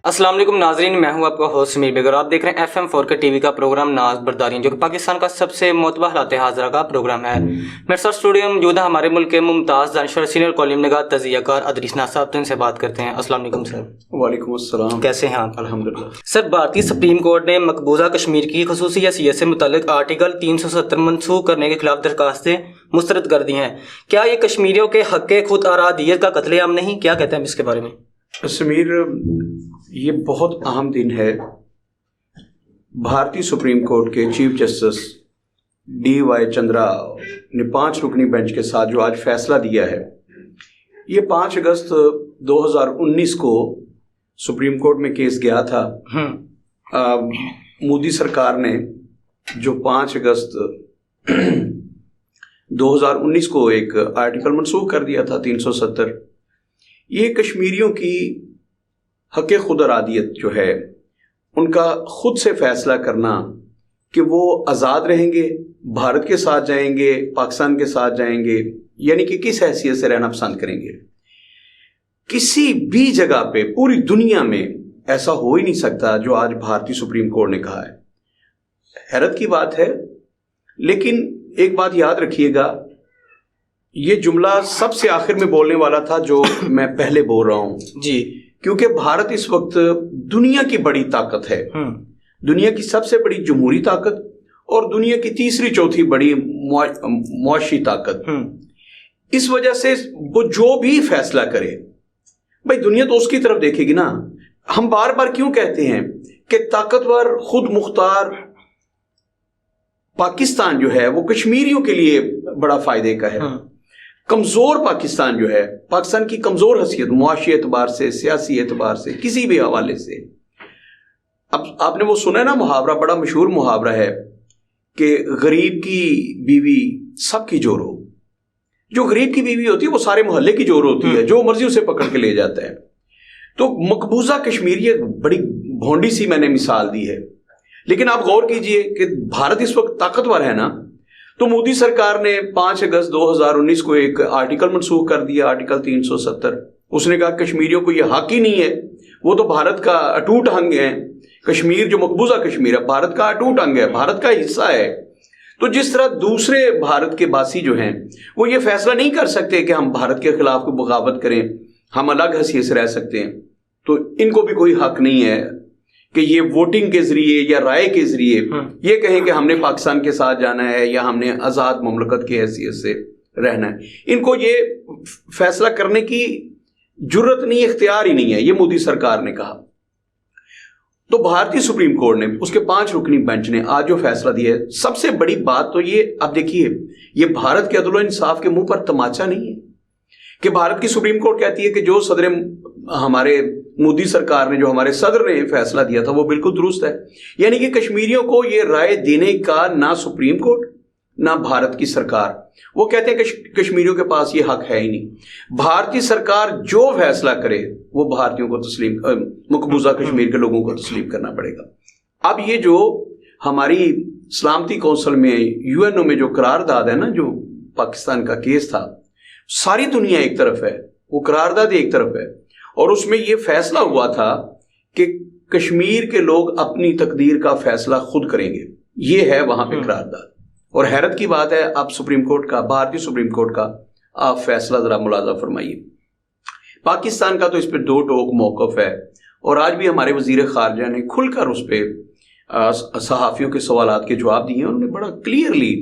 السلام علیکم ناظرین، میں ہوں آپ کا ہوسٹ سمیر بیگ اور آپ دیکھ رہے ہیں FM4 کا ٹی وی کا پروگرام ناز برداری، جو کہ پاکستان کا سب سے معتبر حالات حاضرہ کا پروگرام ہے۔ میرے ساتھ اسٹوڈیو میں موجود ہے ہمارے ملک کے ممتاز دانشور سینئر کالم نگار تجزیہ کار ادریس ناز صاحب، تو ان سے بات کرتے ہیں۔ السلام علیکم سر۔ وعلیکم السلام، کیسے ہیں آپ؟ الحمدللہ۔ سر، بھارتی سپریم کورٹ نے مقبوضہ کشمیر کی خصوصی حیثیت سے متعلق آرٹیکل 370 منسوخ کرنے کے خلاف درخواستیں مسترد کر دی ہیں۔ کیا یہ کشمیریوں کے حق خود ارادیت کا قتل عام نہیں؟ کیا کہتے ہیں اس کے بارے میں؟ سمیر، یہ بہت اہم دن ہے۔ بھارتی سپریم کورٹ کے چیف جسٹس DY چندرا نے 5 رکنی بینچ کے ساتھ جو آج فیصلہ دیا ہے، یہ 5 اگست 2019 کو سپریم کورٹ میں کیس گیا تھا۔ مودی سرکار نے جو 5 اگست 2019 کو ایک آرٹیکل منسوخ کر دیا تھا 370، یہ کشمیریوں کی حق خود ارادیت جو ہے، ان کا خود سے فیصلہ کرنا کہ وہ آزاد رہیں گے، بھارت کے ساتھ جائیں گے، پاکستان کے ساتھ جائیں گے، یعنی کہ کس حیثیت سے رہنا پسند کریں گے۔ کسی بھی جگہ پہ پوری دنیا میں ایسا ہو ہی نہیں سکتا جو آج بھارتی سپریم کورٹ نے کہا ہے۔ حیرت کی بات ہے، لیکن ایک بات یاد رکھیے گا، یہ جملہ سب سے آخر میں بولنے والا تھا جو میں پہلے بول رہا ہوں جی، کیونکہ بھارت اس وقت دنیا کی بڑی طاقت ہے، دنیا کی سب سے بڑی جمہوری طاقت اور دنیا کی تیسری چوتھی بڑی معاشی طاقت۔ اس وجہ سے وہ جو بھی فیصلہ کرے، بھائی دنیا تو اس کی طرف دیکھے گی نا۔ ہم بار بار کیوں کہتے ہیں کہ طاقتور خود مختار پاکستان جو ہے وہ کشمیریوں کے لیے بڑا فائدے کا ہے، کمزور پاکستان جو ہے، پاکستان کی کمزور حیثیت معاشی اعتبار سے، سیاسی اعتبار سے، کسی بھی حوالے سے۔ اب آپ نے وہ سنا ہے نا محاورہ، بڑا مشہور محاورہ ہے کہ غریب کی بیوی سب کی جور ہو۔ جو غریب کی بیوی ہوتی ہے وہ سارے محلے کی جور ہوتی ہے، جو مرضی اسے پکڑ کے لے جاتا ہے۔ تو مقبوضہ کشمیر یہ بڑی بھونڈی سی میں نے مثال دی ہے، لیکن آپ غور کیجئے کہ بھارت اس وقت طاقتور ہے نا، تو مودی سرکار نے 5 اگست 2019 کو ایک آرٹیکل منسوخ کر دیا، آرٹیکل 370۔ اس نے کہا کشمیریوں کو یہ حق ہی نہیں ہے، وہ تو بھارت کا اٹوٹ انگ ہے۔ کشمیر جو مقبوضہ کشمیر ہے بھارت کا اٹوٹ انگ ہے، بھارت کا حصہ ہے۔ تو جس طرح دوسرے بھارت کے باسی جو ہیں وہ یہ فیصلہ نہیں کر سکتے کہ ہم بھارت کے خلاف کوئی بغاوت کریں، ہم الگ حیثیت سے رہ سکتے ہیں، تو ان کو بھی کوئی حق نہیں ہے کہ یہ ووٹنگ کے ذریعے یا رائے کے ذریعے یہ کہیں کہ ہم نے پاکستان کے ساتھ جانا ہے یا ہم نے آزاد مملکت کی حیثیت سے رہنا ہے۔ ان کو یہ فیصلہ کرنے کی جرت نہیں، اختیار ہی نہیں ہے، یہ مودی سرکار نے کہا۔ تو بھارتی سپریم کورٹ نے، اس کے 5 رکنی بینچ نے آج جو فیصلہ دیا ہے، سب سے بڑی بات تو یہ، اب دیکھیے، یہ بھارت کے عدل و انصاف کے منہ پر تماچا نہیں ہے کہ بھارت کی سپریم کورٹ کہتی ہے کہ جو ہمارے مودی سرکار نے، جو ہمارے صدر نے فیصلہ دیا تھا وہ بالکل درست ہے، یعنی کہ کشمیریوں کو یہ رائے دینے کا نہ سپریم کورٹ نہ بھارت کی سرکار، وہ کہتے ہیں کہ کشمیریوں کے پاس یہ حق ہے ہی نہیں۔ بھارتی سرکار جو فیصلہ کرے وہ بھارتیوں کو مقبوضہ کشمیر کے لوگوں کو تسلیم کرنا پڑے گا۔ اب یہ جو ہماری سلامتی کونسل میں، UN میں جو قرارداد ہے نا، جو پاکستان کا کیس تھا، ساری دنیا ایک طرف ہے، وہ قرارداد ایک طرف ہے، اور اس میں یہ فیصلہ ہوا تھا کہ کشمیر کے لوگ اپنی تقدیر کا فیصلہ خود کریں گے، یہ ہے وہاں پہ قرارداد۔ اور حیرت کی بات ہے، آپ سپریم کورٹ کا، بھارتی سپریم کورٹ کا آپ فیصلہ ذرا ملاحظہ فرمائیے۔ پاکستان کا تو اس پہ 2 ٹوک موقف ہے، اور آج بھی ہمارے وزیر خارجہ نے کھل کر اس پہ صحافیوں کے سوالات کے جواب دیے، انہوں نے بڑا کلیئرلی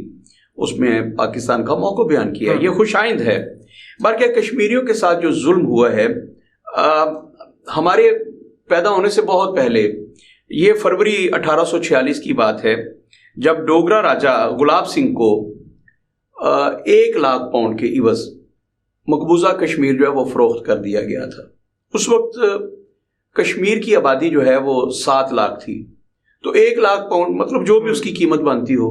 اس میں پاکستان کا موقف بیان کیا، یہ خوش آئند ہے۔ بلکہ کشمیریوں کے ساتھ جو ظلم ہوا ہے، ہمارے پیدا ہونے سے بہت پہلے، یہ فروری 1846 کی بات ہے، جب ڈوگرا راجا گلاب سنگھ کو 1 لاکھ پاؤنڈ کے عوض مقبوضہ کشمیر جو ہے وہ فروخت کر دیا گیا تھا۔ اس وقت کشمیر کی آبادی جو ہے وہ 7 لاکھ تھی، تو 1 لاکھ پاؤنڈ مطلب جو بھی اس کی قیمت بنتی ہو،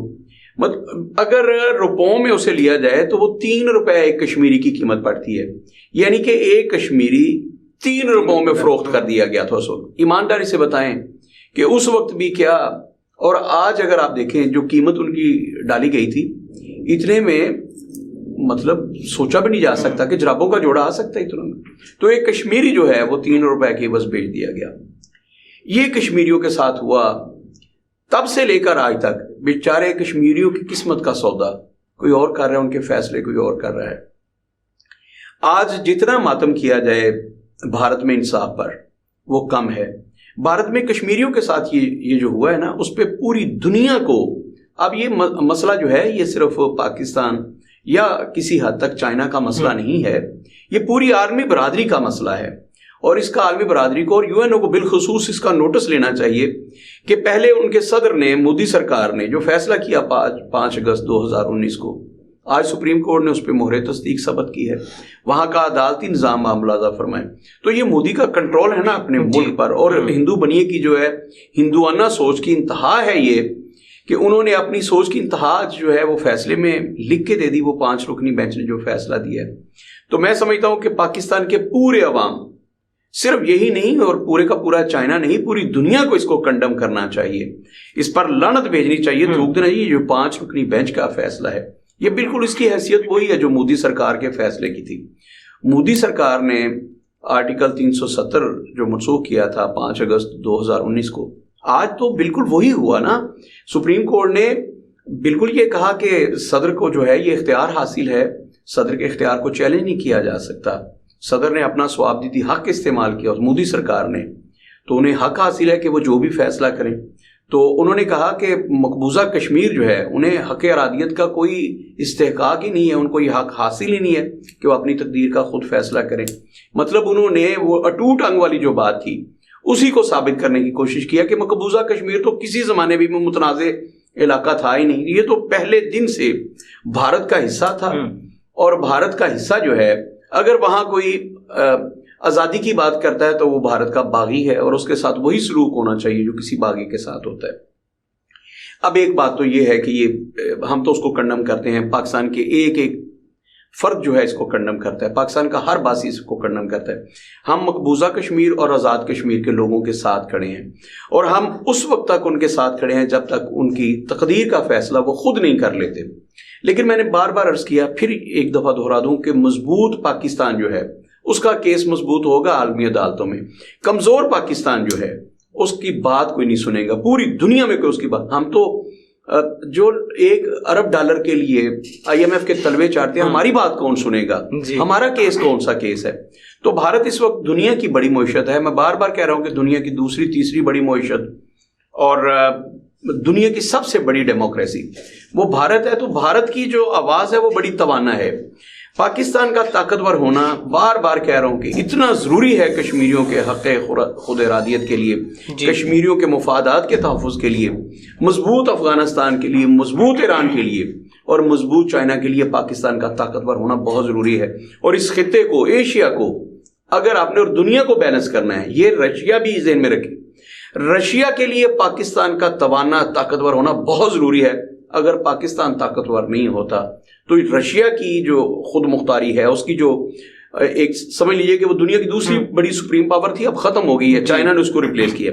اگر روپوں میں اسے لیا جائے تو وہ 3 روپے ایک کشمیری کی قیمت پڑتی ہے، یعنی کہ ایک کشمیری 3 روپوں میں فروخت کر دیا گیا تھا اس وقت۔ ایمانداری سے بتائیں کہ اس وقت بھی کیا، اور آج اگر آپ دیکھیں جو قیمت ان کی ڈالی گئی تھی، اتنے میں مطلب سوچا بھی نہیں جا سکتا کہ جرابوں کا جوڑا آ سکتا ہے اتنا میں۔ تو ایک کشمیری جو ہے وہ 3 روپے کے بس بیچ دیا گیا۔ یہ کشمیریوں کے ساتھ ہوا، تب سے لے کر آج تک بیچارے کشمیریوں کی قسمت کا سودا کوئی اور کر رہا ہے، ان کے فیصلے کوئی اور کر رہا ہے۔ آج جتنا ماتم کیا جائے بھارت میں انصاف پر وہ کم ہے۔ بھارت میں کشمیریوں کے ساتھ یہ جو ہوا ہے نا، اس پہ پوری دنیا کو، اب یہ مسئلہ جو ہے یہ صرف پاکستان یا کسی حد تک چائنا کا مسئلہ نہیں ہے، یہ پوری عالمی برادری کا مسئلہ ہے، اور اس کا عالمی برادری کو اور یو این او کو بالخصوص اس کا نوٹس لینا چاہیے کہ پہلے ان کے صدر نے، مودی سرکار نے جو فیصلہ کیا 5 اگست 2019 کو، آج سپریم کورٹ نے اس پہ مہر تصدیق ثبت کی ہے، وہاں کا عدالتی نظام ملحوظہ فرمائے، تو یہ مودی کا کنٹرول ہے نا اپنے ملک پر، اور ہندو بنیے کی جو ہے ہندوانہ سوچ کی انتہا ہے یہ کہ انہوں نے اپنی سوچ کی انتہا جو ہے وہ فیصلے میں لکھ کے دے دی، وہ 5 رکنی بینچ نے جو فیصلہ دیا ہے۔ تو میں سمجھتا ہوں کہ پاکستان کے پورے عوام، صرف یہی نہیں اور پورے کا پورا چائنا نہیں، پوری دنیا کو اس کو کنڈم کرنا چاہیے، اس پر لعنت بھیجنی چاہیے، تھوک دینا چاہیے۔ جو 5 رکنی بینچ کا فیصلہ ہے یہ بالکل اس کی حیثیت وہی ہے جو مودی سرکار کے فیصلے کی تھی۔ مودی سرکار نے آرٹیکل 370 جو منسوخ کیا تھا 5 اگست 2019 کو، آج تو بالکل وہی ہوا نا۔ سپریم کورٹ نے بالکل یہ کہا کہ صدر کو جو ہے یہ اختیار حاصل ہے، صدر کے اختیار کو چیلنج نہیں کیا جا سکتا، صدر نے اپنا ثوابدیدی حق استعمال کیا، مودی سرکار نے، تو انہیں حق حاصل ہے کہ وہ جو بھی فیصلہ کریں۔ تو انہوں نے کہا کہ مقبوضہ کشمیر جو ہے انہیں حق ارادیت کا کوئی استحقاق ہی نہیں ہے، ان کو یہ حق حاصل ہی نہیں ہے کہ وہ اپنی تقدیر کا خود فیصلہ کریں۔ مطلب انہوں نے وہ اٹوٹ انگ والی جو بات تھی اسی کو ثابت کرنے کی کوشش کیا کہ مقبوضہ کشمیر تو کسی زمانے بھی میں متنازع علاقہ تھا ہی نہیں، یہ تو پہلے دن سے بھارت کا حصہ تھا، اور بھارت کا حصہ جو ہے اگر وہاں کوئی آزادی کی بات کرتا ہے تو وہ بھارت کا باغی ہے، اور اس کے ساتھ وہی سلوک ہونا چاہیے جو کسی باغی کے ساتھ ہوتا ہے۔ اب ایک بات تو یہ ہے کہ یہ ہم تو اس کو کنڈم کرتے ہیں، پاکستان کے ایک فرد جو ہے اس کو کنڈم کرتا ہے، پاکستان کا ہر باسی اس کو کنڈم کرتا ہے۔ ہم مقبوضہ کشمیر اور آزاد کشمیر کے لوگوں کے ساتھ کھڑے ہیں، اور ہم اس وقت تک ان کے ساتھ کھڑے ہیں جب تک ان کی تقدیر کا فیصلہ وہ خود نہیں کر لیتے۔ لیکن میں نے بار بار عرض کیا، پھر ایک دفعہ دہرا دوں کہ مضبوط پاکستان جو ہے اس کا کیس مضبوط ہوگا عالمی عدالتوں میں، کمزور پاکستان جو ہے اس کی بات کوئی نہیں سنے گا، پوری دنیا میں کوئی اس کی بات۔ ہم تو جو $1 ارب کے لیے IMF کے تلوے چاٹتے ہیں، ہماری بات کون سنے گا؟ ہمارا کیس کون سا کیس ہے؟ تو بھارت اس وقت دنیا کی بڑی معیشت ہے، میں بار بار کہہ رہا ہوں کہ دنیا کی دوسری تیسری بڑی معیشت اور دنیا کی سب سے بڑی ڈیموکریسی وہ بھارت ہے۔ تو بھارت کی جو آواز ہے وہ بڑی توانا ہے۔ پاکستان کا طاقتور ہونا، بار بار کہہ رہا ہوں کہ اتنا ضروری ہے کشمیریوں کے حق خود ارادیت کے لیے، کشمیریوں کے مفادات کے تحفظ کے لیے، مضبوط افغانستان کے لیے، مضبوط ایران کے لیے اور مضبوط چائنا کے لیے پاکستان کا طاقتور ہونا بہت ضروری ہے۔ اور اس خطے کو، ایشیا کو اگر آپ نے اور دنیا کو بیلنس کرنا ہے، یہ رشیا بھی ذہن میں رکھیں، رشیا کے لیے پاکستان کا توانا طاقتور ہونا بہت ضروری ہے۔ اگر پاکستان طاقتور نہیں ہوتا تو رشیا کی جو خود مختاری ہے، اس کی جو ایک سمجھ لیجیے کہ وہ دنیا کی دوسری بڑی سپریم پاور تھی، اب ختم ہو گئی ہے، چائنا نے اس کو ریپلیس کیا،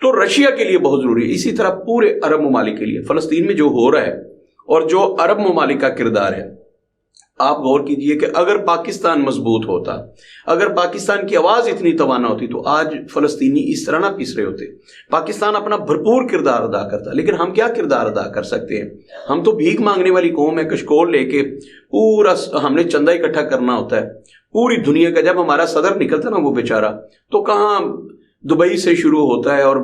تو رشیا کے لیے بہت ضروری ہے۔ اسی طرح پورے عرب ممالک کے لیے، فلسطین میں جو ہو رہا ہے اور جو عرب ممالک کا کردار ہے، آپ غور کیجئے کہ اگر پاکستان مضبوط ہوتا، اگر پاکستان کی آواز اتنی توانا ہوتی تو آج فلسطینی اس طرح نہ پیس رہے ہوتے۔ پاکستان اپنا بھرپور کردار ادا کرتا، لیکن ہم کیا کردار ادا کر سکتے ہیں؟ ہم تو بھیک مانگنے والی قوم ہے، کشکول لے کے پورا ہم نے چندہ اکٹھا کرنا ہوتا ہے پوری دنیا کا۔ جب ہمارا صدر نکلتا نا وہ بیچارہ، تو کہاں دبئی سے شروع ہوتا ہے اور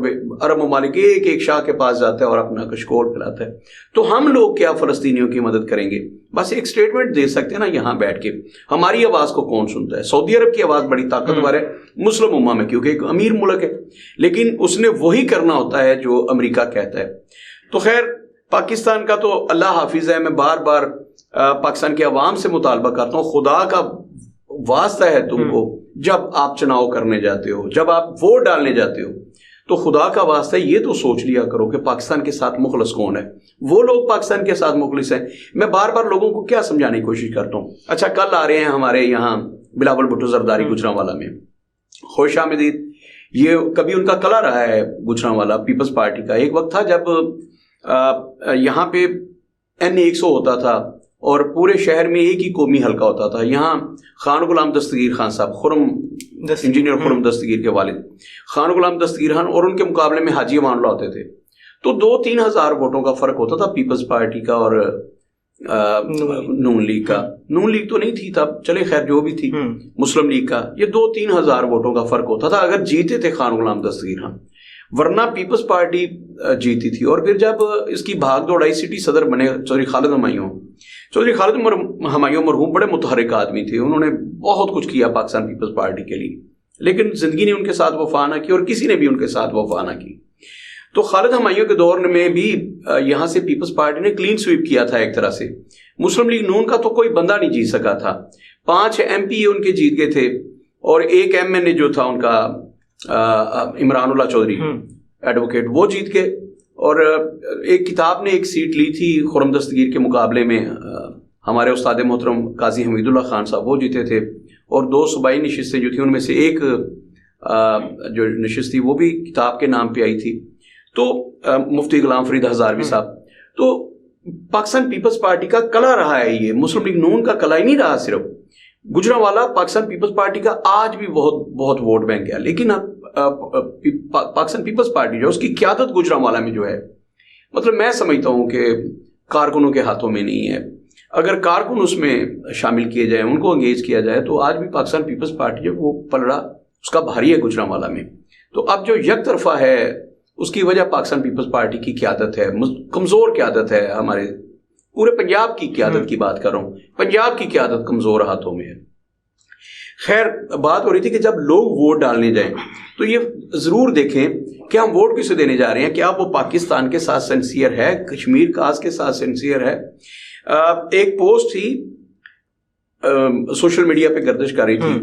عرب ممالک ایک ایک شاہ کے پاس جاتا ہے اور اپنا کشکول پھیلاتا ہے۔ تو ہم لوگ کیا فلسطینیوں کی مدد کریں گے؟ بس ایک سٹیٹمنٹ دے سکتے ہیں نا یہاں بیٹھ کے۔ ہماری آواز کو کون سنتا ہے؟ سعودی عرب کی آواز بڑی طاقتور ہے مسلم امہ میں، کیونکہ ایک امیر ملک ہے، لیکن اس نے وہی کرنا ہوتا ہے جو امریکہ کہتا ہے۔ تو خیر، پاکستان کا تو اللہ حافظ ہے۔ میں بار بار پاکستان کے عوام سے مطالبہ کرتا ہوں، خدا کا واسطہ ہے تم کو، جب آپ چناؤ کرنے جاتے ہو، جب آپ ووٹ ڈالنے جاتے ہو، تو خدا کا واسطہ یہ تو سوچ لیا کرو کہ پاکستان کے ساتھ مخلص کون ہے۔ وہ لوگ پاکستان کے ساتھ مخلص ہیں۔ میں بار بار لوگوں کو کیا سمجھانے کی کوشش کرتا ہوں؟ اچھا، کل آ رہے ہیں ہمارے یہاں بلاول بھٹو زرداری گجرانوالہ میں، خوش آمدید۔ یہ کبھی ان کا کلا رہا ہے گجرانوالہ پیپلز پارٹی کا۔ ایک وقت تھا جب یہاں پہ N100 ہوتا تھا اور پورے شہر میں ایک ہی قومی حلقہ ہوتا تھا۔ یہاں خان غلام دستگیر خان صاحب، خرم انجینئر خرم دستگیر کے والد خان غلام دستگیر خان، اور ان کے مقابلے میں حاجی امان اللہ ہوتے تھے، تو 2-3 ہزار ووٹوں کا فرق ہوتا تھا پیپلز پارٹی کا اور نون لیگ کا. نون لیگ تو نہیں تھی تب، چلے خیر جو بھی تھی، مسلم لیگ کا، یہ 2-3 ہزار ووٹوں کا فرق ہوتا تھا اگر جیتے تھے خان غلام دستگیر خان، ورنہ پیپلز پارٹی جیتی تھی. اور پھر جب اس کی بھاگ دوڑ آئی، سٹی صدر بنے چودھری خالد ہمایوں مرحوم بڑے متحرک آدمی تھے، انہوں نے بہت کچھ کیا پاکستان پیپلز پارٹی کے لیے، لیکن زندگی نے ان کے ساتھ وفا نہ کی اور کسی نے بھی ان کے ساتھ وفا نہ کی. تو خالد ہمایوں کے دور میں بھی یہاں سے پیپلز پارٹی نے کلین سویپ کیا تھا ایک طرح سے. مسلم لیگ نون کا تو کوئی بندہ نہیں جیت سکا تھا، 5 MP ان کے جیت گئے تھے، اور ایک MNA جو تھا ان کا عمران اللہ چودھری ایڈوکیٹ، وہ جیت گئے. اور ایک کتاب نے ایک سیٹ لی تھی خرم دستگیر کے مقابلے میں، ہمارے استاد محترم قاضی حمید اللہ خان صاحب وہ جیتے تھے. اور 2 صوبائی نشستیں جو تھیں ان میں سے ایک جو نشست تھی وہ بھی کتاب کے نام پہ آئی تھی، تو مفتی غلام فرید ہزاروی صاحب. تو پاکستان پیپلز پارٹی کا کلا رہا ہے، یہ مسلم لیگ نون کا کلا ہی نہیں رہا. صرف گجرانوالہ پاکستان پیپلز پارٹی کا آج بھی بہت ووٹ بینک ہے، لیکن پاکستان پیپلز پارٹی جو اس کی قیادت گجرانوالہ میں جو ہے، مطلب میں سمجھتا ہوں کہ کارکنوں کے ہاتھوں میں نہیں ہے. اگر کارکن اس میں شامل کیے جائیں، ان کو انگیج کیا جائے، تو آج بھی پاکستان پیپلز پارٹی جو وہ پلڑا اس کا بھاری ہے گجرانوالہ میں. تو اب جو یک طرفہ ہے اس کی وجہ پاکستان پیپلز پارٹی کی قیادت ہے، کمزور قیادت ہے. ہمارے پورے پنجاب کی قیادت کی بات کر رہا ہوں، پنجاب کی قیادت کمزور ہاتھوں میں ہے. خیر بات ہو رہی تھی کہ جب لوگ ووٹ ڈالنے جائیں تو یہ ضرور دیکھیں کہ ہم ووٹ کسے دینے جا رہے ہیں، کیا وہ پاکستان کے ساتھ سنسیئر ہے، کشمیر کاز کے ساتھ سنسیئر ہے. ایک پوسٹ تھی سوشل میڈیا پہ گردش کر رہی تھی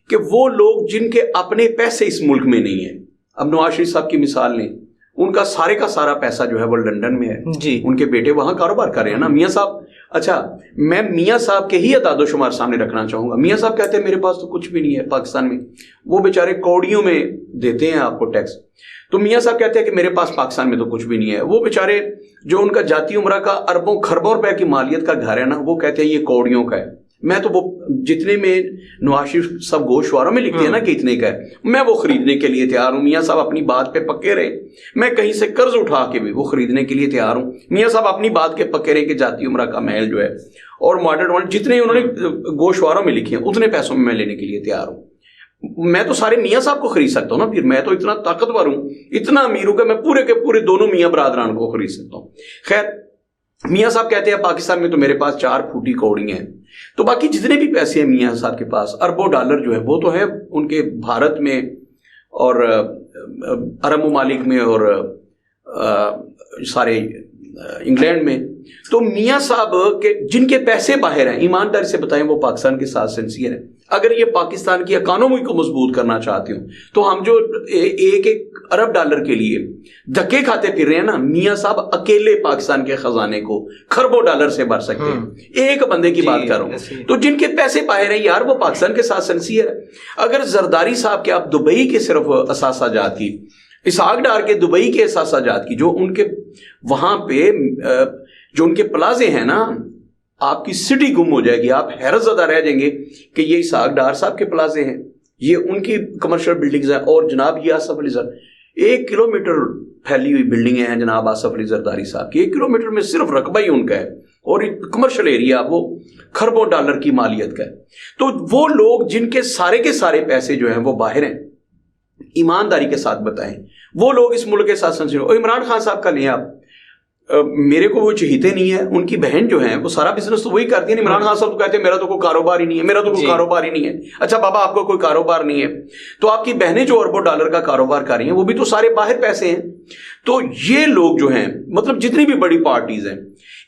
کہ وہ لوگ جن کے اپنے پیسے اس ملک میں نہیں ہیں، اب نواز شریف صاحب کی مثال لیں، ان کا سارا پیسہ جو ہے وہ لندن میں ہے جی، ان کے بیٹے وہاں کاروبار کر رہے ہیں نا. میاں صاحب، اچھا میں میاں صاحب کے ہی اعداد و شمار سامنے رکھنا چاہوں گا. میاں صاحب کہتے ہیں میرے پاس تو کچھ بھی نہیں ہے پاکستان میں، وہ بیچارے کوڑیوں میں دیتے ہیں آپ کو ٹیکس. تو میاں صاحب کہتے ہیں کہ میرے پاس پاکستان میں تو کچھ بھی نہیں ہے. وہ بیچارے جو ان کا جاتی عمرہ کا اربوں خربوں روپے کی مالیت کا گھر ہے نا، وہ کہتے ہیں یہ کوڑیوں کا ہے. میں تو وہ جتنے میں نواز شریف سب گوشواروں میں لکھتے ہیں نا کہ اتنے کا ہے، میں وہ خریدنے کے لیے تیار ہوں. میاں صاحب اپنی بات پہ پکے رہے، میں کہیں سے قرض اٹھا کے بھی وہ خریدنے کے لیے تیار ہوں. میاں صاحب اپنی بات کے پکے رہے کہ جاتی عمرہ کا محل جو ہے اور ماڈرن جتنے انہوں نے گوشواروں میں لکھے ہیں اتنے پیسوں میں لینے کے لیے تیار ہوں. میں تو سارے میاں صاحب کو خرید سکتا ہوں نا، پھر میں تو اتنا طاقتور ہوں، اتنا امیر ہوں کہ میں پورے کے پورے دونوں میاں برادران کو خرید سکتا ہوں. خیر میاں صاحب کہتے ہیں پاکستان میں تو میرے پاس 4 پھوٹی کوڑی ہیں. تو باقی جتنے بھی پیسے ہیں میاں صاحب کے پاس، اربوں ڈالر جو ہے وہ تو ہے ان کے بھارت میں اور عرب ممالک میں اور سارے انگلینڈ میں. تو میاں صاحب کے جن کے پیسے باہر ہیں، ایمانداری سے بتائیں وہ پاکستان کے ساتھ سنسیئر ہیں. اگر یہ پاکستان کی اکانومی کو مضبوط کرنا چاہتے ہوں تو ہم جو 1 ارب ڈالر کے لیے دھکے کھاتے پھر رہے ہیں نا، میاں صاحب اکیلے پاکستان کے خزانے کو خربوں ڈالر سے بھر سکتے ہیں. ایک بندے کی بات کر رہا ہوں. تو جن کے پیسے باہر ہیں یار وہ پاکستان کے ساتھ سنسیئر ہے. اگر زرداری صاحب کے آپ دبئی کے صرف اثاثہ جات کی، اسحاق ڈار کے دبئی کے اثاثہ جات کی، جو ان کے وہاں پہ جو ان کے پلازے ہیں نا، آپ کی سٹی گم ہو جائے گی، آپ حیرت زدہ رہ جائیں گے کہ یہ اسحاق ڈار صاحب کے پلازے ہیں، یہ ان کی کمرشل بلڈنگز ہیں. اور جناب یہ آصف علی زرداری 1 کلومیٹر پھیلی ہوئی بلڈنگیں ہیں جناب آصف علی زرداری صاحب کی. 1 کلومیٹر میں صرف رقبہ ہی ان کا ہے اور کمرشل ایریا وہ خربوں ڈالر کی مالیت کا ہے. تو وہ لوگ جن کے سارے پیسے جو ہیں وہ باہر ہیں، ایمانداری کے ساتھ بتائیں وہ لوگ اس ملک کے ساتھ سنسیئر. اور عمران خان صاحب کا لیں آپ، میرے کو وہ چہیتے نہیں ہے، ان کی بہن جو ہے وہ سارا بزنس تو وہی کرتی ہے. عمران خان صاحب تو کہتے ہیں میرا تو کوئی کاروبار ہی نہیں ہے، میرا تو کوئی کاروبار ہی نہیں ہے. اچھا بابا آپ کو کوئی کاروبار نہیں ہے تو آپ کی بہنیں جو اربوں ڈالر کا کاروبار کر رہی ہیں وہ بھی تو سارے باہر پیسے ہیں. تو یہ لوگ جو ہیں، مطلب جتنی بھی بڑی پارٹیز ہیں،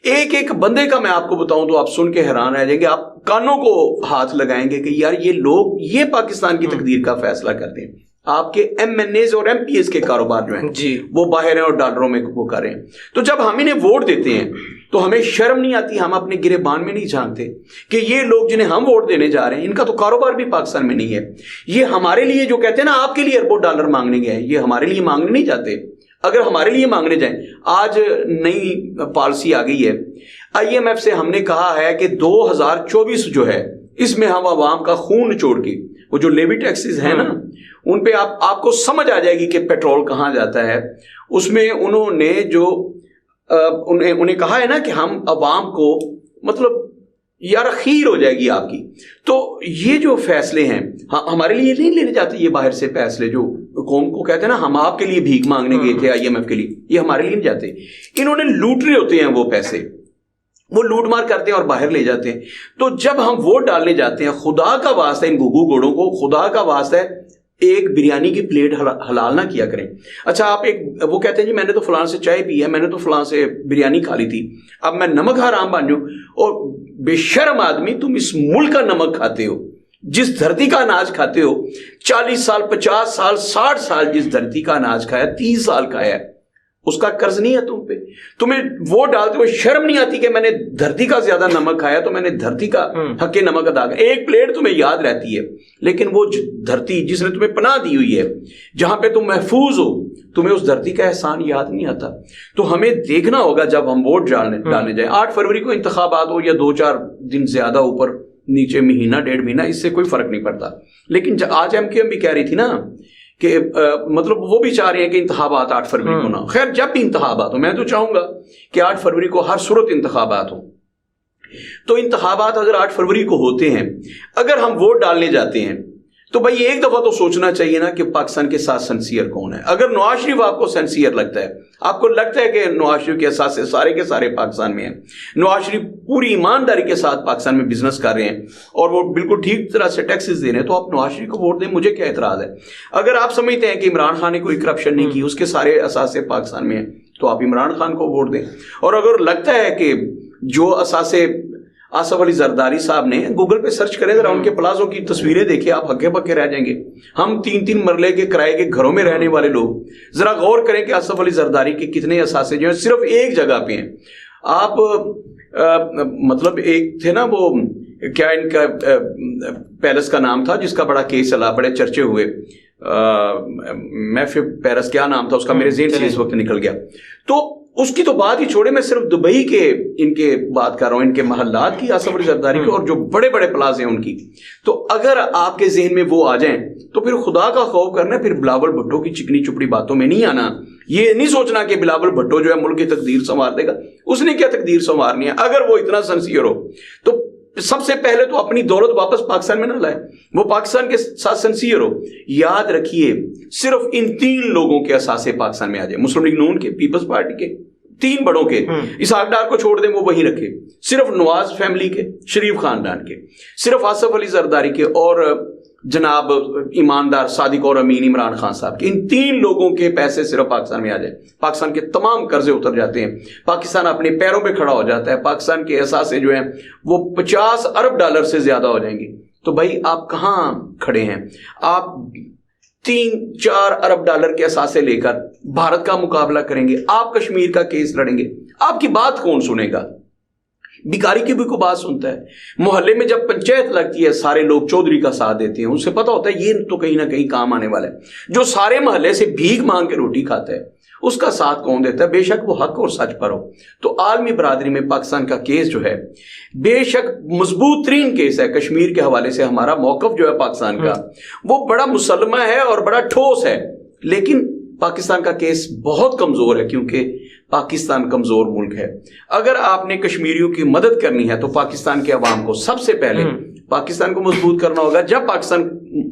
ایک بندے کا میں آپ کو بتاؤں تو آپ سن کے حیران رہ جائیں گے، آپ کانوں کو ہاتھ لگائیں گے کہ یار یہ لوگ یہ پاکستان کی تقدیر کا فیصلہ کرتے ہیں. آپ کے MNAs اور MPs کے کاروبار جو ہیں جی وہ باہر ہیں اور ڈالروں میں وہ کر رہے ہیں. تو جب ہم انہیں ووٹ دیتے ہیں تو ہمیں شرم نہیں آتی، ہم اپنے گریبان میں نہیں جھانکتے کہ یہ لوگ جنہیں ہم ووٹ دینے جا رہے ہیں ان کا تو کاروبار بھی پاکستان میں نہیں ہے. یہ ہمارے لیے جو کہتے ہیں نا آپ کے لیے اربوں ڈالر مانگنے گئے ہیں، یہ ہمارے لیے مانگنے نہیں جاتے. اگر ہمارے لیے مانگنے جائیں، آج نئی پالیسی آ گئی ہے IMF سے، ہم نے کہا ہے کہ 2024 جو ہے اس میں ہم عوام کا خون نچوڑ کے وہ جو لیوی ٹیکسز ہیں نا ان پہ آپ کو سمجھ آ جائے گی کہ پیٹرول کہاں جاتا ہے. اس میں انہوں نے جو انہیں کہا ہے نا کہ ہم عوام کو مطلب یار خیر ہو جائے گی آپ کی. تو یہ جو فیصلے ہیں ہمارے لیے نہیں لینے جاتے یہ باہر سے فیصلے جو قوم کو کہتے ہیں نا ہم آپ کے لیے بھیک مانگنے گئے تھے IMF کے لیے, یہ ہمارے لیے نہیں جاتے. انہوں نے لوٹ رہے ہوتے ہیں وہ پیسے, وہ لوٹ مار کرتے ہیں اور باہر لے جاتے ہیں. تو جب ہم ووٹ ڈالنے جاتے ہیں خدا کا واسطہ ان گھگو گوڑوں کو خدا کا واسطہ ہے ایک بریانی کی پلیٹ حلال نہ کیا کریں. اچھا آپ وہ کہتے ہیں جی میں نے تو فلاں سے چائے پی ہے, میں نے تو فلاں سے بریانی کھا لی تھی, اب میں نمک حرام بن جاؤں. اور بے شرم آدمی, تم اس ملک کا نمک کھاتے ہو, جس دھرتی کا اناج کھاتے ہو, 40 سال 50 سال 60 سال جس دھرتی کا اناج کھایا, 30 سال کھایا, اس کا قرض نہیں ہے تم پہ. تمہیں وہ ڈالتے ہوئے شرم نہیں آتی کہ میں نے دھرتی کا زیادہ نمک کھایا تو میں نے دھرتی کا حق نمک ادا کیا. ایک پلیٹ تمہیں یاد رہتی ہے, لیکن وہ دھرتی جس نے تمہیں پناہ دی ہوئی ہے, جہاں پہ تم محفوظ ہو, تمہیں اس دھرتی کا احسان یاد نہیں آتا. تو ہمیں دیکھنا ہوگا جب ہم ووٹ ڈالنے جائیں, 8 فروری کو انتخابات ہو یا 2-4 دن زیادہ اوپر نیچے, مہینہ 1.5 مہینہ, اس سے کوئی فرق نہیں پڑتا. لیکن آج MKM بھی کہہ رہی تھی نا کہ مطلب وہ بھی چاہ رہے ہیں کہ انتخابات 8 فروری کو نہ ہو. خیر جب بھی انتخابات ہو, میں تو چاہوں گا کہ 8 فروری کو ہر صورت انتخابات ہو. تو انتخابات اگر 8 فروری کو ہوتے ہیں, اگر ہم ووٹ ڈالنے جاتے ہیں تو بھائی ایک دفعہ تو سوچنا چاہیے نا کہ پاکستان کے ساتھ سنسیئر کون ہے. اگر نواز شریف آپ کو سنسیئر لگتا ہے, آپ کو لگتا ہے کہ نواز شریف کے احساس سارے کے سارے پاکستان میں ہیں, نواز شریف پوری ایمانداری کے ساتھ پاکستان میں بزنس کر رہے ہیں اور وہ بالکل ٹھیک طرح سے ٹیکسز دے رہے ہیں, تو آپ نواز شریف کو ووٹ دیں, مجھے کیا اعتراض ہے. اگر آپ سمجھتے ہیں کہ عمران خان نے کوئی کرپشن نہیں کی, اس کے سارے اثاثے پاکستان میں ہیں, تو آپ عمران خان کو ووٹ دیں. اور اگر لگتا ہے کہ جو اثاثے آصف علی زرداری صاحب نے, گوگل پہ سرچ کریں ذرا, ان کے پلازوں کی تصویریں دیکھیں, آپ ہکے پکے رہ جائیں گے. ہم 3-3 مرلے کے کرائے کے گھروں میں رہنے والے لوگ, ذرا غور کریں کہ آصف علی زرداری کے کتنے اثاثے جو ہیں صرف ایک جگہ پہ ہیں. آپ مطلب ایک تھے نا وہ کیا ان کا پیلس کا نام تھا جس کا بڑا کیس چلا, بڑے چرچے ہوئے, محفل پیرس کیا نام تھا اس کا, میرے ذہن سے اس وقت نکل گیا. تو اس کی تو بات ہی چھوڑے, میں صرف دبئی کے ان کے بات کر رہا ہوں, ان کے محلات کی, آصف علی زرداری کے, اور جو بڑے بڑے پلازے ہیں ان کی. تو اگر آپ کے ذہن میں وہ آ جائیں تو پھر خدا کا خوف کرنا, پھر بلاول بھٹو کی چکنی چپڑی باتوں میں نہیں آنا. یہ نہیں سوچنا کہ بلاول بھٹو جو ہے ملک کی تقدیر سنوار دے گا, اس نے کیا تقدیر سنوارنی ہے. اگر وہ اتنا سنسیئر ہو تو سب سے پہلے تو اپنی دولت واپس پاکستان میں نہ لائے, وہ پاکستان کے ساتھ سنسیئر ہو. یاد رکھیے صرف ان 3 لوگوں کے اثاثے پاکستان میں آ جائے, مسلم لیگ نون کے, پیپلز پارٹی کے, 3 بڑوں کے, اسحاق ڈار کو چھوڑ دیں وہ وہیں رکھے, صرف نواز فیملی کے, شریف خاندان کے, صرف آصف علی زرداری کے, اور جناب ایماندار صادق اور امین عمران خان صاحب کے. ان 3 لوگوں کے پیسے صرف پاکستان میں آ جائیں, پاکستان کے تمام قرضے اتر جاتے ہیں, پاکستان اپنے پیروں پہ کھڑا ہو جاتا ہے, پاکستان کے اثاثے جو ہیں وہ $50 ارب سے زیادہ ہو جائیں گے. تو بھائی آپ کہاں کھڑے ہیں؟ آپ 3-4 ارب ڈالر کے اثاثے لے کر بھارت کا مقابلہ کریں گے, آپ کشمیر کا کیس لڑیں گے, آپ کی بات کون سنے گا؟ بیکاری کی بھی کوئی بات سنتا ہے؟ محلے میں جب پنچایت لگتی ہے سارے لوگ چودھری کا ساتھ دیتے ہیں, اسے پتا ہوتا ہے یہ تو کہیں نہ کہیں کام آنے والا ہے. جو سارے محلے سے بھیک مانگ کے روٹی کھاتا ہے اس کا ساتھ کون دیتا ہے؟ بے شک وہ حق اور سچ پر ہو. تو عالمی برادری میں پاکستان کا کیس جو ہے بے شک مضبوط ترین کیس ہے. کشمیر کے حوالے سے ہمارا موقف جو ہے پاکستان کا وہ بڑا مسلمہ ہے اور بڑا ٹھوس ہے, لیکن پاکستان کا کیس بہت کمزور ہے کیونکہ پاکستان کمزور ملک ہے. اگر آپ نے کشمیریوں کی مدد کرنی ہے تو پاکستان کے عوام کو سب سے پہلے پاکستان کو مضبوط کرنا ہوگا. جب پاکستان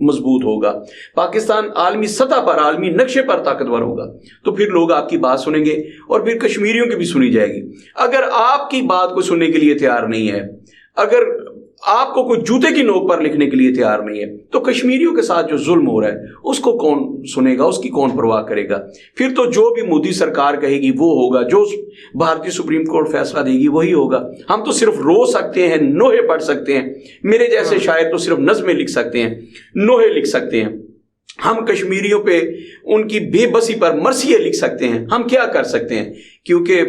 مضبوط ہوگا, پاکستان عالمی سطح پر, عالمی نقشے پر طاقتور ہوگا, تو پھر لوگ آپ کی بات سنیں گے اور پھر کشمیریوں کی بھی سنی جائے گی. اگر آپ کی بات کو سننے کے لیے تیار نہیں ہے, اگر آپ کو کوئی جوتے کی نوک پر لکھنے کے لیے تیار نہیں ہے, تو کشمیریوں کے ساتھ جو ظلم ہو رہا ہے اس کو کون سنے گا, اس کی کون پرواہ کرے گا؟ پھر تو جو بھی مودی سرکار کہے گی وہ ہوگا, جو بھارتی سپریم کورٹ فیصلہ دے گی وہی ہوگا. ہم تو صرف رو سکتے ہیں, نوحے پڑھ سکتے ہیں, میرے جیسے شاعر تو صرف نظمیں لکھ سکتے ہیں, نوحے لکھ سکتے ہیں. ہم کشمیریوں پہ ان کی بے بسی پر مرثیے لکھ سکتے ہیں. ہم کیا کر سکتے ہیں؟ کیونکہ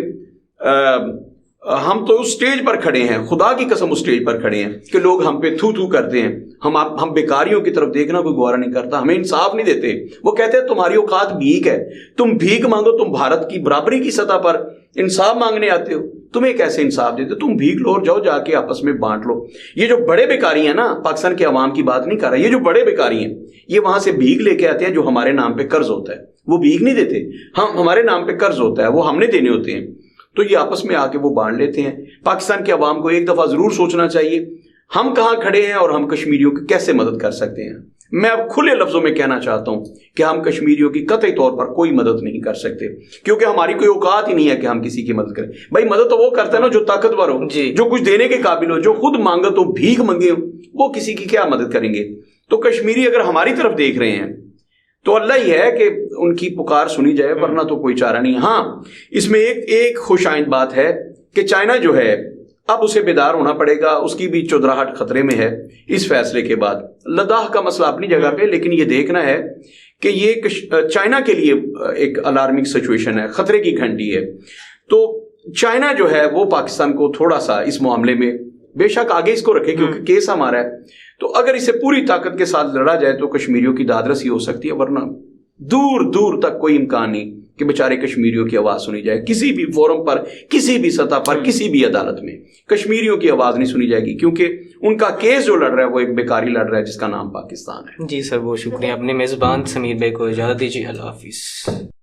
ہم تو اس سٹیج پر کھڑے ہیں, خدا کی قسم اس سٹیج پر کھڑے ہیں کہ لوگ ہم پہ تھو تھو کرتے ہیں. ہم بیکاریوں کی طرف دیکھنا کوئی گوارا نہیں کرتا, ہمیں انصاف نہیں دیتے. وہ کہتے ہیں تمہاری اوقات بھیک ہے, تم بھیک مانگو, تم بھارت کی برابری کی سطح پر انصاف مانگنے آتے ہو. تمہیں کیسے انصاف دیتے؟ تم بھیک لو اور جاؤ جا کے آپس میں بانٹ لو. یہ جو بڑے بیکاری ہیں نا، پاکستان کے عوام کی بات نہیں کر رہا، یہ جو بڑے بیکاری ہیں یہ وہاں سے بھیک لے کے آتے ہیں، جو ہمارے نام پہ قرض ہوتا ہے. وہ بھیک نہیں دیتے، ہمارے نام پہ قرض ہوتا ہے، وہ ہم نے دینے ہوتے ہیں. تو یہ آپس میں آ کے وہ بانٹ لیتے ہیں. پاکستان کے عوام کو ایک دفعہ ضرور سوچنا چاہیے ہم کہاں کھڑے ہیں اور ہم کشمیریوں کی کیسے مدد کر سکتے ہیں. میں اب کھلے لفظوں میں کہنا چاہتا ہوں کہ ہم کشمیریوں کی قطعی طور پر کوئی مدد نہیں کر سکتے، کیونکہ ہماری کوئی اوقات ہی نہیں ہے کہ ہم کسی کی مدد کریں. بھائی مدد تو وہ کرتا ہے نا جو طاقتور ہو، جو کچھ دینے کے قابل ہو، جو خود مانگے تو بھیک منگے ہو، وہ کسی کی کیا مدد کریں گے. تو کشمیری اگر ہماری طرف دیکھ رہے ہیں تو اللہ ہی ہے کہ ان کی پکار سنی جائے، ورنہ تو کوئی چارہ نہیں. ہاں اس میں ایک خوش آئند بات ہے کہ چائنا جو ہے اب اسے بیدار ہونا پڑے گا، اس کی بھی چودراہٹ خطرے میں ہے اس فیصلے کے بعد. لداخ کا مسئلہ اپنی جگہ پہ، لیکن یہ دیکھنا ہے کہ یہ چائنا کے لیے ایک الارمنگ سچویشن ہے، خطرے کی گھنٹی ہے. تو چائنا جو ہے وہ پاکستان کو تھوڑا سا اس معاملے میں بے شک آگے اس کو رکھے کیونکہ کیس ہمارا ہے. تو اگر اسے پوری طاقت کے ساتھ لڑا جائے تو کشمیریوں کی داد رسی ہو سکتی ہے، ورنہ دور دور تک کوئی امکان نہیں کہ بیچارے کشمیریوں کی آواز سنی جائے. کسی بھی فورم پر، کسی بھی سطح پر، کسی بھی عدالت میں کشمیریوں کی آواز نہیں سنی جائے گی، کیونکہ ان کا کیس جو لڑ رہا ہے وہ ایک بیکاری لڑ رہا ہے جس کا نام پاکستان ہے. جی سر، بہت شکریہ. اپنے میزبان سمیر بھائی کو اجازت دیجیے. اللہ حافظ.